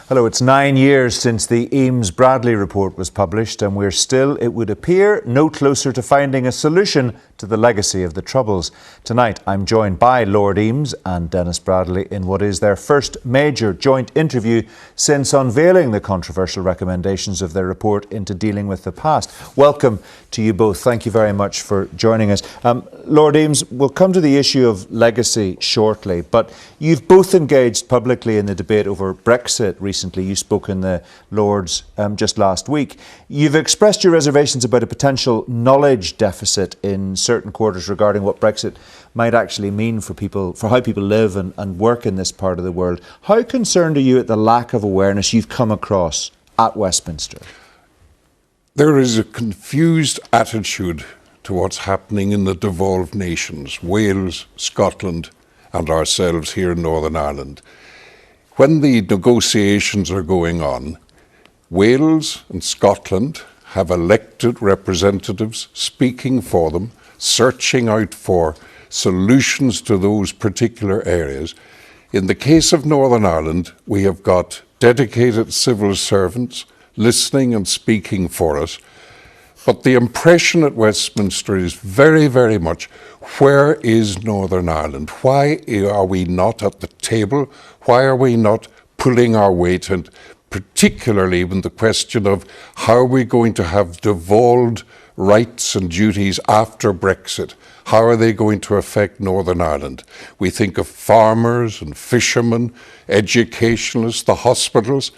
Hello, it's 9 years since the Eames Bradley report was published, and we're still, it would appear, no closer to finding a solution to the legacy of the Troubles. Tonight, I'm joined by Lord Eames and Denis Bradley in what is their first major joint interview since unveiling the controversial recommendations of their report into dealing with the past. Welcome to you both. Thank you very much for joining us. Lord Eames, we'll come to the issue of legacy shortly, but you've both engaged publicly in the debate over Brexit recently. You spoke in the Lords just last week. You've expressed your reservations about a potential knowledge deficit in certain quarters regarding what Brexit might actually mean for people, for how people live and work in this part of the world. How concerned are you at the lack of awareness you've come across at Westminster? There is a confused attitude to what's happening in the devolved nations, Wales, Scotland and ourselves here in Northern Ireland. When the negotiations are going on, Wales and Scotland have elected representatives speaking for them, searching out for solutions to those particular areas. In the case of Northern Ireland, we have got dedicated civil servants listening and speaking for us. But the impression at Westminster is very, very much, where is Northern Ireland? Why are we not at the table? Why are we not pulling our weight? And particularly when the question of how are we going to have devolved rights and duties after Brexit? How are they going to affect Northern Ireland? We think of farmers and fishermen, educationalists, the hospitals,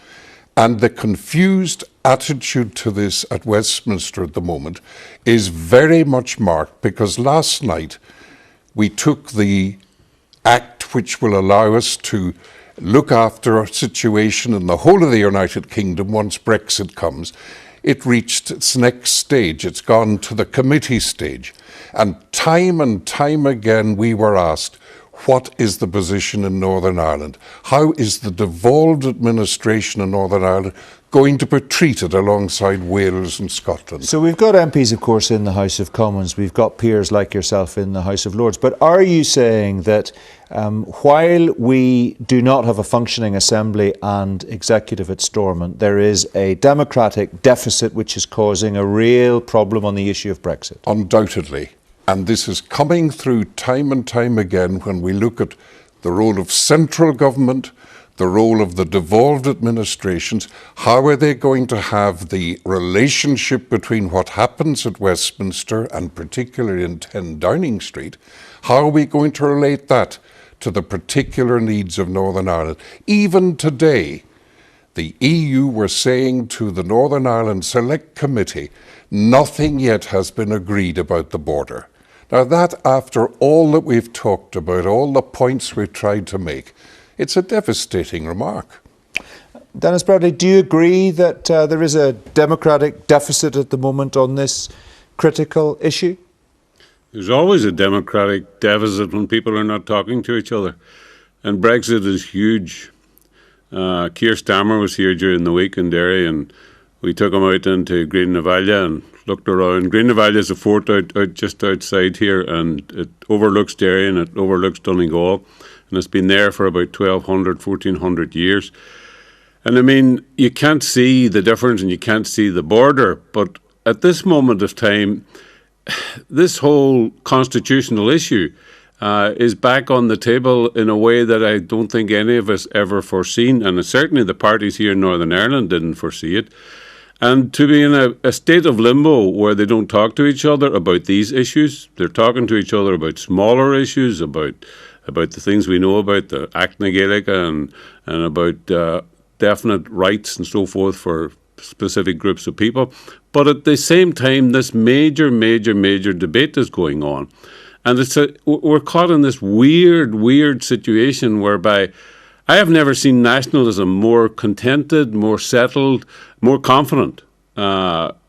and the confused attitude to this at Westminster at the moment is very much marked because last night we took the act which will allow us to look after a situation in the whole of the United Kingdom once Brexit comes. It reached its next stage. It's gone to the committee stage. And time again we were asked, what is the position in Northern Ireland? How is the devolved administration in Northern Ireland going to be treated alongside Wales and Scotland? So we've got MPs, of course, in the House of Commons. We've got peers like yourself in the House of Lords. But are you saying that while we do not have a functioning Assembly and Executive at Stormont, there is a democratic deficit which is causing a real problem on the issue of Brexit? Undoubtedly. And this is coming through time and time again when we look at the role of central government, the role of the devolved administrations. How are they going to have the relationship between what happens at Westminster and particularly in 10 Downing Street? How are we going to relate that to the particular needs of Northern Ireland? Even today, the EU were saying to the Northern Ireland Select Committee, nothing yet has been agreed about the border. Now that, after all that we've talked about, all the points we've tried to make, it's a devastating remark. Denis Bradley, do you agree that there is a democratic deficit at the moment on this critical issue? There's always a democratic deficit when people are not talking to each other. And Brexit is huge. Keir Starmer was here during the week in Derry, and we took him out into Green Navalia and looked around. Green Navalia is a fort out just outside here, and it overlooks Derry and it overlooks Donegal, and it's been there for about 1,200, 1,400 years. And I mean, you can't see the difference and you can't see the border, but at this moment of time, this whole constitutional issue is back on the table in a way that I don't think any of us ever foreseen, and certainly the parties here in Northern Ireland didn't foresee it. And to be in a state of limbo where they don't talk to each other about these issues, they're talking to each other about smaller issues, about the things we know about the Act na Gaeilge and about definite rights and so forth for specific groups of people. But at the same time, this major debate is going on. And we're caught in this weird situation whereby I have never seen nationalism more contented, more settled, more confident,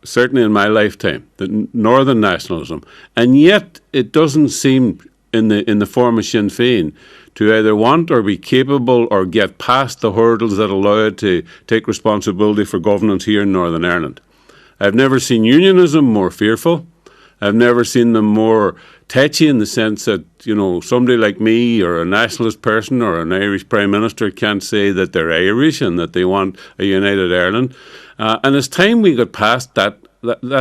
certainly in my lifetime, than Northern nationalism. And yet it doesn't seem in the form of Sinn Féin to either want or be capable or get past the hurdles that allow it to take responsibility for governance here in Northern Ireland. I've never seen unionism more fearful. I've never seen them more touchy in the sense that, somebody like me or a nationalist person or an Irish Prime Minister can't say that they're Irish and that they want a united Ireland. And it's time we got past that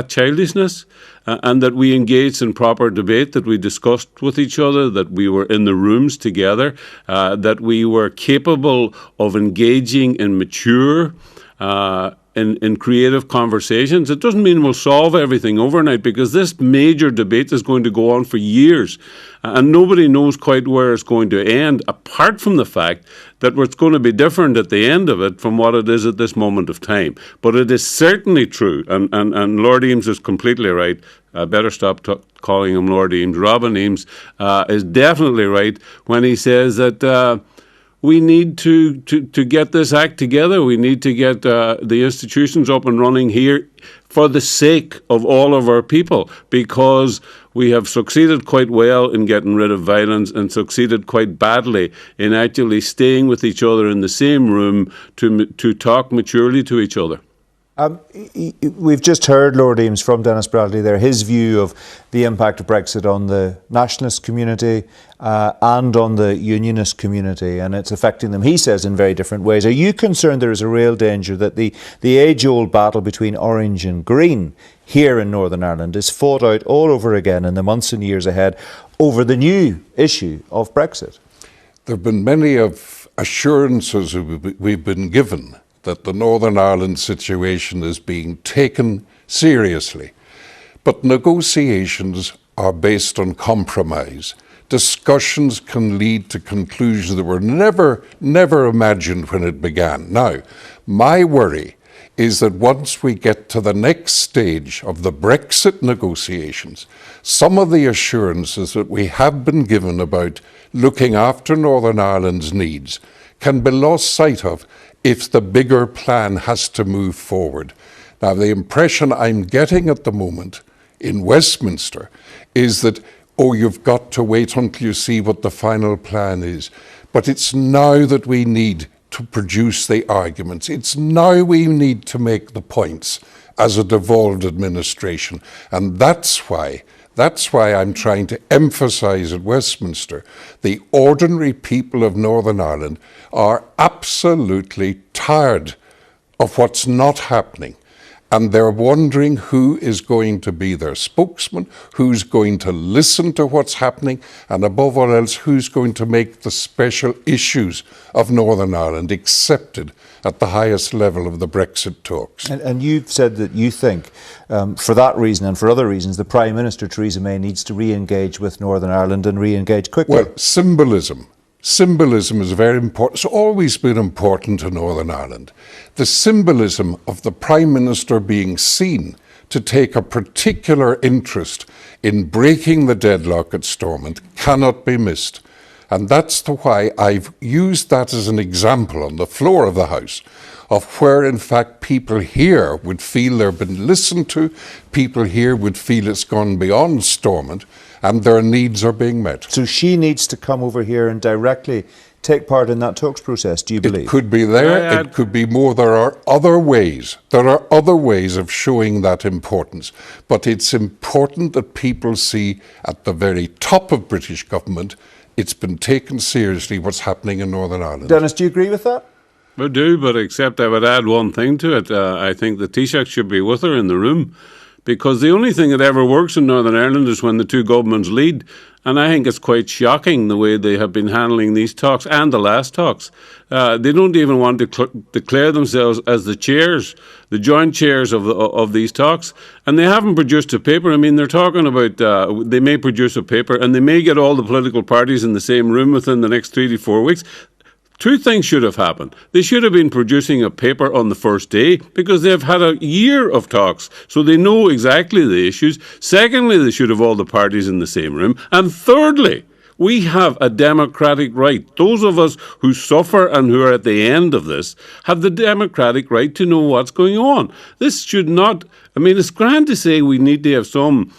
childishness and that we engaged in proper debate, that we discussed with each other, that we were in the rooms together, that we were capable of engaging in mature in creative conversations. It doesn't mean we'll solve everything overnight, because this major debate is going to go on for years, and nobody knows quite where it's going to end, apart from the fact that it's going to be different at the end of it from what it is at this moment of time. But it is certainly true, and Lord Eames is completely right. I better stop calling him Lord Eames. Robin Eames is definitely right when he says that we need to get this act together. We need to get the institutions up and running here for the sake of all of our people, because we have succeeded quite well in getting rid of violence and succeeded quite badly in actually staying with each other in the same room to talk maturely to each other. We've just heard Lord Eames from Denis Bradley there, his view of the impact of Brexit on the nationalist community and on the unionist community, and it's affecting them, he says, in very different ways. Are you concerned there is a real danger that the age-old battle between orange and green here in Northern Ireland is fought out all over again in the months and years ahead over the new issue of Brexit? There have been many of assurances we've been given that the Northern Ireland situation is being taken seriously. But negotiations are based on compromise. Discussions can lead to conclusions that were never imagined when it began. Now, my worry is that once we get to the next stage of the Brexit negotiations, some of the assurances that we have been given about looking after Northern Ireland's needs can be lost sight of if the bigger plan has to move forward. Now, the impression I'm getting at the moment in Westminster is that, you've got to wait until you see what the final plan is. But it's now that we need to produce the arguments. It's now we need to make the points as a devolved administration. And that's why I'm trying to emphasise at Westminster, the ordinary people of Northern Ireland are absolutely tired of what's not happening. And they're wondering who is going to be their spokesman, who's going to listen to what's happening, and above all else, who's going to make the special issues of Northern Ireland accepted at the highest level of the Brexit talks. And you've said that you think, for that reason and for other reasons, the Prime Minister, Theresa May, needs to re-engage with Northern Ireland and re-engage quickly. Well, symbolism. Symbolism is very important. It's always been important to Northern Ireland. The symbolism of the Prime Minister being seen to take a particular interest in breaking the deadlock at Stormont cannot be missed. And that's why I've used that as an example on the floor of the House of where, in fact, people here would feel they've been listened to, people here would feel it's gone beyond Stormont, and their needs are being met. So she needs to come over here and directly take part in that talks process, do you believe? It could be there, it could be more. There are other ways. There are other ways of showing that importance. But it's important that people see at the very top of British government, it's been taken seriously what's happening in Northern Ireland. Denis, do you agree with that? I do, but except I would add one thing to it. I think the Taoiseach should be with her in the room, because the only thing that ever works in Northern Ireland is when the two governments lead. And I think it's quite shocking the way they have been handling these talks and the last talks. They don't even want to declare themselves as the chairs, the joint chairs of these talks. And they haven't produced a paper. I mean, they're talking about they may produce a paper and they may get all the political parties in the same room within the next 3 to 4 weeks. Two things should have happened. They should have been producing a paper on the first day, because they've had a year of talks, so they know exactly the issues. Secondly, they should have all the parties in the same room. And thirdly, we have a democratic right. Those of us who suffer and who are at the end of this have the democratic right to know what's going on. This should not, I mean, it's grand to say we need to have some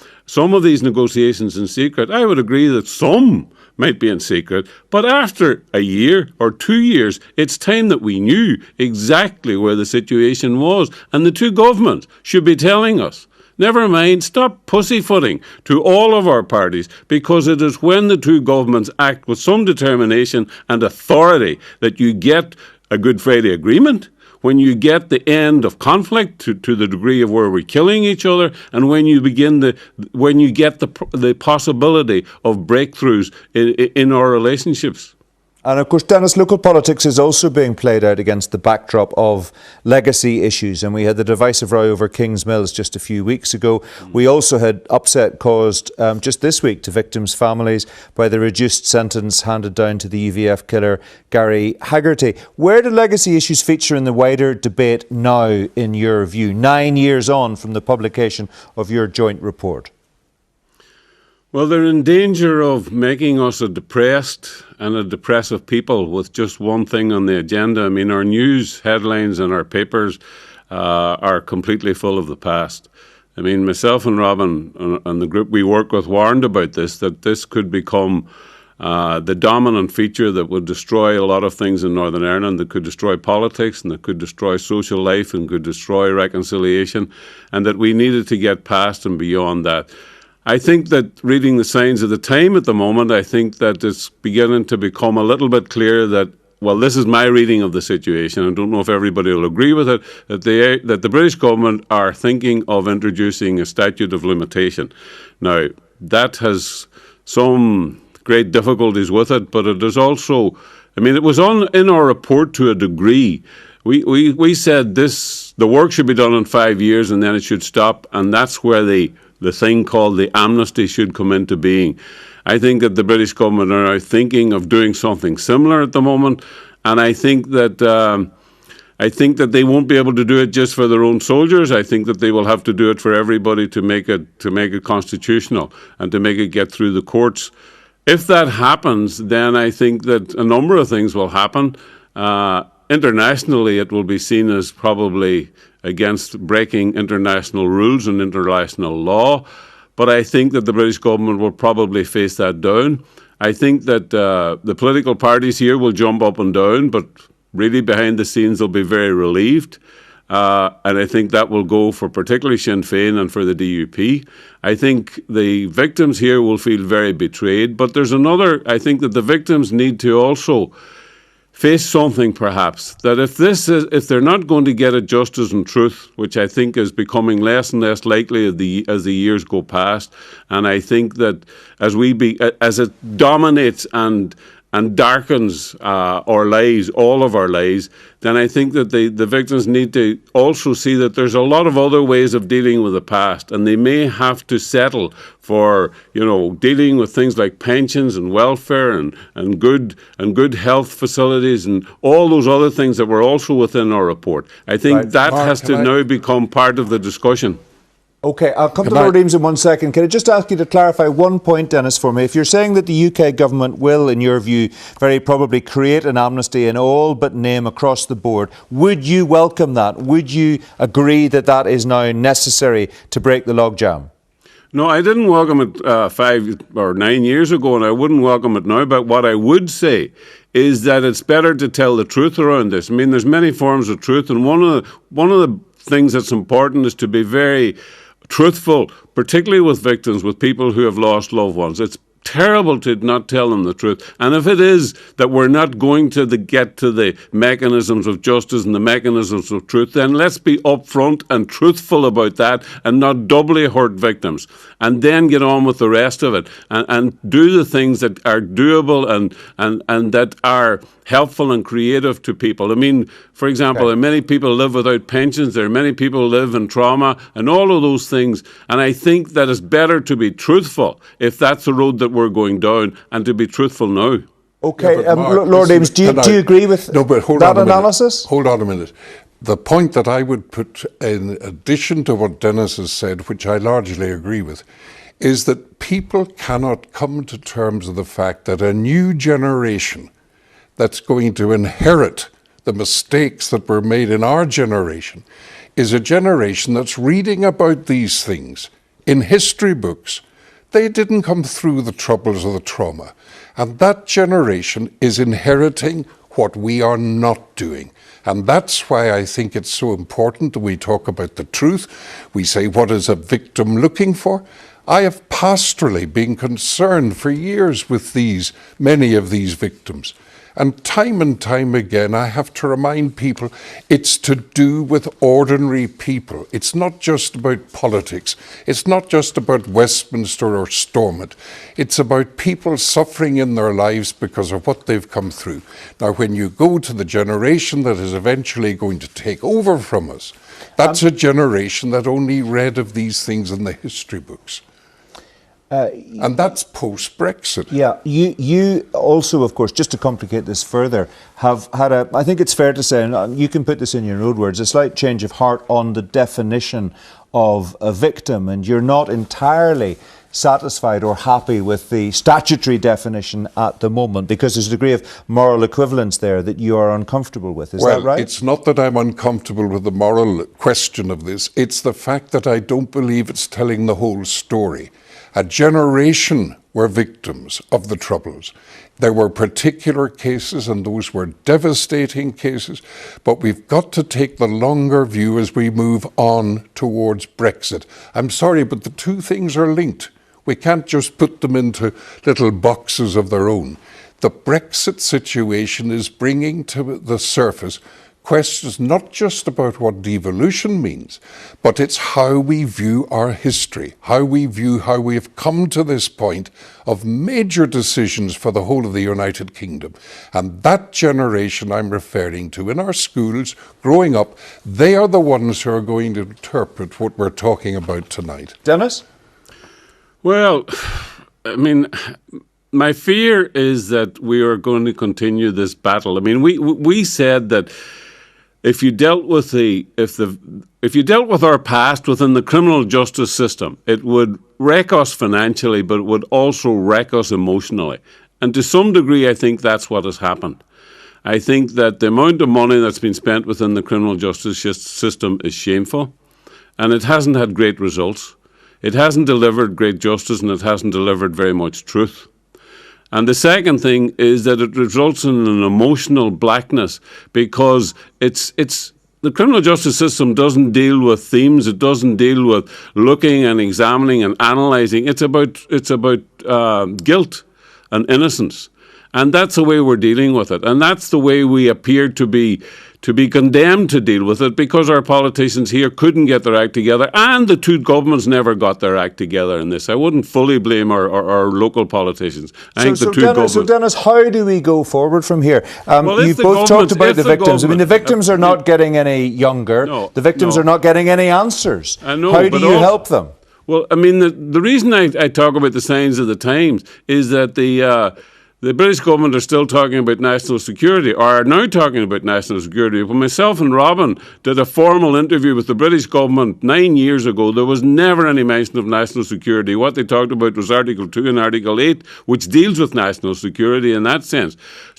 of these negotiations in secret. I would agree that some might be in secret, but after a year or 2 years, it's time that we knew exactly where the situation was, and the two governments should be telling us. Never mind, stop pussyfooting to all of our parties, because it is when the two governments act with some determination and authority that you get a Good Friday Agreement, when you get the end of conflict to the degree of where we're killing each other, and when you get the possibility of breakthroughs in our relationships. And of course, Denis, local politics is also being played out against the backdrop of legacy issues. And we had the divisive row over Kings Mills just a few weeks ago. We also had upset caused just this week to victims' families by the reduced sentence handed down to the UVF killer Gary Haggerty. Where do legacy issues feature in the wider debate now, in your view, 9 years on from the publication of your joint report? Well, they're in danger of making us a depressed and a depressive people with just one thing on the agenda. I mean, our news headlines and our papers are completely full of the past. I mean, myself and Robin and the group we work with warned about this, that this could become the dominant feature that would destroy a lot of things in Northern Ireland, that could destroy politics and that could destroy social life and could destroy reconciliation, and that we needed to get past and beyond that. I think that reading the signs of the time at the moment, I think that it's beginning to become a little bit clear that, well, this is my reading of the situation. I don't know if everybody will agree with it, that the British government are thinking of introducing a statute of limitation. Now, that has some great difficulties with it, but it is also, I mean, it was in our report to a degree. We said the work should be done in 5 years and then it should stop, and that's where the thing called the amnesty should come into being. I think that the British government are now thinking of doing something similar at the moment, and I think that they won't be able to do it just for their own soldiers. I think that they will have to do it for everybody to make it constitutional and to make it get through the courts. If that happens, then I think that a number of things will happen. Internationally, it will be seen as probably against breaking international rules and international law. But I think that the British government will probably face that down. I think that the political parties here will jump up and down, but really behind the scenes they'll be very relieved. And I think that will go for particularly Sinn Féin and for the DUP. I think the victims here will feel very betrayed. But there's another, I think that the victims need to also face something, perhaps, that if they're not going to get a justice and truth, which I think is becoming less and less likely as the years go past, and I think that as it dominates and darkens our lives, all of our lives, then I think that the victims need to also see that there's a lot of other ways of dealing with the past, and they may have to settle for, dealing with things like pensions and welfare and good health facilities and all those other things that were also within our report. I think that Mark, has to now become part of the discussion. OK, I'll come to Lord Eames in 1 second. Can I just ask you to clarify one point, Denis, for me? If you're saying that the UK government will, in your view, very probably create an amnesty in all but name across the board, would you welcome that? Would you agree that that is now necessary to break the logjam? No, I didn't welcome it 5 or 9 years ago, and I wouldn't welcome it now. But what I would say is that it's better to tell the truth around this. I mean, there's many forms of truth, and one of the things that's important is to be very truthful, particularly with victims, with people who have lost loved ones. It's terrible to not tell them the truth. And if it is that we're not going to get to the mechanisms of justice and the mechanisms of truth, then let's be upfront and truthful about that and not doubly hurt victims. And then get on with the rest of it and do the things that are doable and that are helpful and creative to people. I mean, for example, there are many people live without pensions, there are many people live in trauma and all of those things. And I think that it's better to be truthful if that's the road that we're going down, and to be truthful now. OK, Yeah, Mark, Lord Eames, do you agree with that analysis? Hold on a minute. The point that I would put in addition to what Denis has said, which I largely agree with, is that people cannot come to terms with the fact that a new generation that's going to inherit the mistakes that were made in our generation is a generation that's reading about these things in history books. They didn't come through the troubles or the trauma. And that generation is inheriting what we are not doing. And that's why I think it's so important that we talk about the truth. We say, what is a victim looking for? I have pastorally been concerned for years with many of these victims. And time again, I have to remind people it's to do with ordinary people. It's not just about politics. It's not just about Westminster or Stormont. It's about people suffering in their lives because of what they've come through. Now, when you go to the generation that is eventually going to take over from us, that's a generation that only read of these things in the history books. And that's post-Brexit. Yeah, you also, of course, just to complicate this further, have had I think it's fair to say, and you can put this in your own words, a slight change of heart on the definition of a victim, and you're not entirely satisfied or happy with the statutory definition at the moment because there's a degree of moral equivalence there that you are uncomfortable with. Is that right? Well, it's not that I'm uncomfortable with the moral question of this. It's the fact that I don't believe it's telling the whole story. A generation were victims of the Troubles. There were particular cases, and those were devastating cases, but we've got to take the longer view as we move on towards Brexit. I'm sorry, but the two things are linked. We can't just put them into little boxes of their own. The Brexit situation is bringing to the surface questions not just about what devolution means, but it's how we view our history, how we view how we have come to this point of major decisions for the whole of the United Kingdom. And that generation I'm referring to in our schools, growing up, they are the ones who are going to interpret what we're talking about tonight. Denis? Well, I mean, my fear is that we are going to continue this battle. I mean, we said that if you dealt with if you dealt with our past within the criminal justice system, it would wreck us financially, but it would also wreck us emotionally. And to some degree, I think that's what has happened. I think that the amount of money that's been spent within the criminal justice system is shameful, and it hasn't had great results. It hasn't delivered great justice, and it hasn't delivered very much truth. And the second thing is that it results in an emotional blackness because it's the criminal justice system doesn't deal with themes. It doesn't deal with looking and examining and analysing. It's about guilt and innocence, and that's the way we're dealing with it. And that's the way we appear to be condemned to deal with it because our politicians here couldn't get their act together, and the two governments never got their act together in this. I wouldn't fully blame our local politicians. I think the two governments. So, Denis, how do we go forward from here? Well, you've both talked about the victims. I mean, the victims are not getting any younger. No, the victims are not getting any answers. I know, how do you help them? Well, I mean, the reason I talk about the signs of the times is that the British government are still talking about national security, or are now talking about national security. When myself and Robin did a formal interview with the British government 9 years ago, there was never any mention of national security. What they talked about was Article 2 and Article 8, which deals with national security in that sense.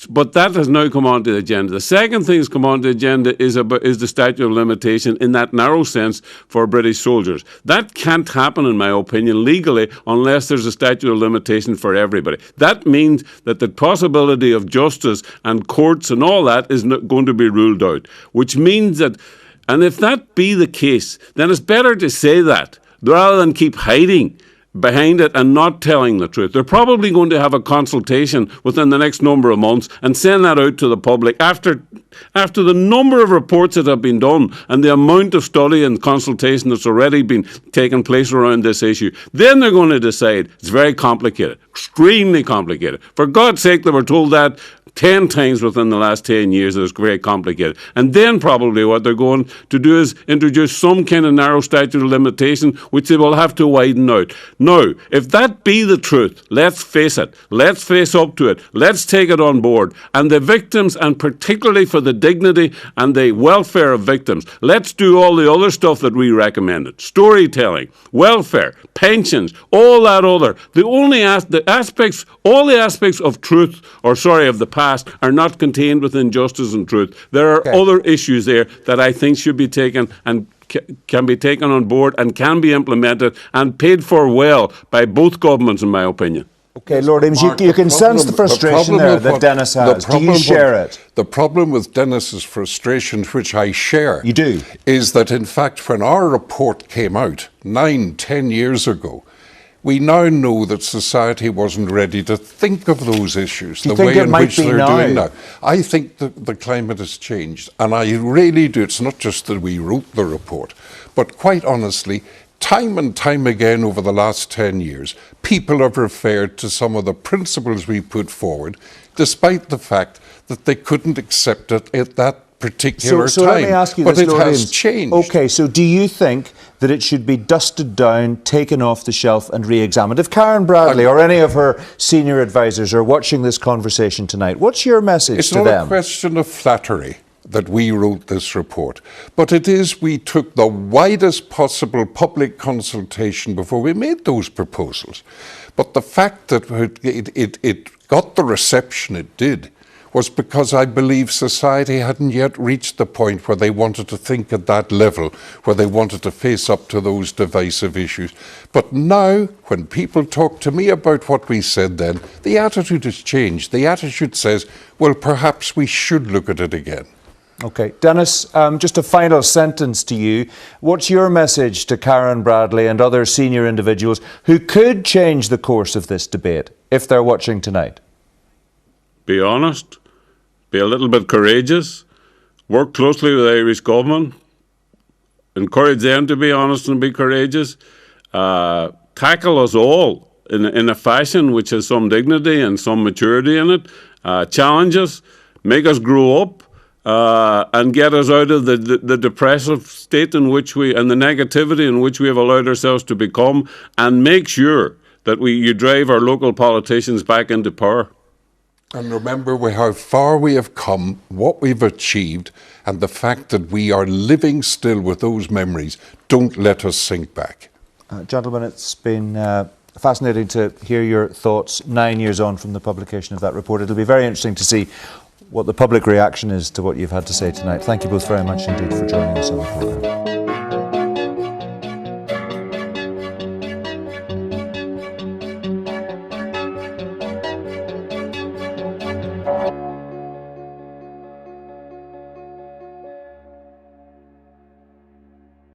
But that has now come onto the agenda. The second thing that's come onto the agenda is the statute of limitation in that narrow sense for British soldiers. That can't happen, in my opinion, legally, unless there's a statute of limitation for everybody. That means that the possibility of justice and courts and all that is not going to be ruled out, which means that, and if that be the case, then it's better to say that rather than keep hiding behind it and not telling the truth. They're probably going to have a consultation within the next number of months and send that out to the public after the number of reports that have been done and the amount of study and consultation that's already been taking place around this issue. Then they're going to decide. It's very complicated, extremely complicated. For God's sake, they were told that 10 times within the last 10 years. It was very complicated. And then probably what they're going to do is introduce some kind of narrow statute of limitation, which they will have to widen out. Now, if that be the truth, let's face it. Let's face up to it. Let's take it on board. And the victims, and particularly for the dignity and the welfare of victims, let's do all the other stuff that we recommended. Storytelling, welfare, pensions, all that other. All the aspects of truth, of the past, are not contained within justice and truth. There are other issues there that I think should be taken and can be taken on board and can be implemented and paid for well by both governments, in my opinion. Okay, Lord Eames, you can sense the frustration there that Denis has. Do you share it? The problem with Denis's frustration, which I share, you do, is that in fact when our report came out 9-10 years ago, we now know that society wasn't ready to think of those issues the way in which they're doing now. I think the climate has changed, and I really do. It's not just that we wrote the report, but quite honestly, time and time again over the last 10 years, people have referred to some of the principles we put forward, despite the fact that they couldn't accept it at that particular time. Let me ask you but this, it Lord has Eames. changed. Okay, so do you think that it should be dusted down, taken off the shelf and re-examined? If Karen Bradley or any of her senior advisors are watching this conversation tonight, what's your message to them? It's not a question of flattery that we wrote this report, but it is we took the widest possible public consultation before we made those proposals. But the fact that it got the reception it did was because I believe society hadn't yet reached the point where they wanted to think at that level, where they wanted to face up to those divisive issues. But now, when people talk to me about what we said then, the attitude has changed. The attitude says, well, perhaps we should look at it again. Okay. Denis, just a final sentence to you. What's your message to Karen Bradley and other senior individuals who could change the course of this debate if they're watching tonight? Be honest, be a little bit courageous, work closely with the Irish government, encourage them to be honest and be courageous, tackle us all in a fashion which has some dignity and some maturity in it, challenge us, make us grow up, and get us out of the depressive state in which and the negativity in which we have allowed ourselves to become, and make sure that you drive our local politicians back into power. And remember how far we have come, what we've achieved, and the fact that we are living still with those memories. Don't let us sink back. Gentlemen, it's been fascinating to hear your thoughts 9 years on from the publication of that report. It'll be very interesting to see what the public reaction is to what you've had to say tonight. Thank you both very much indeed for joining us on the programme.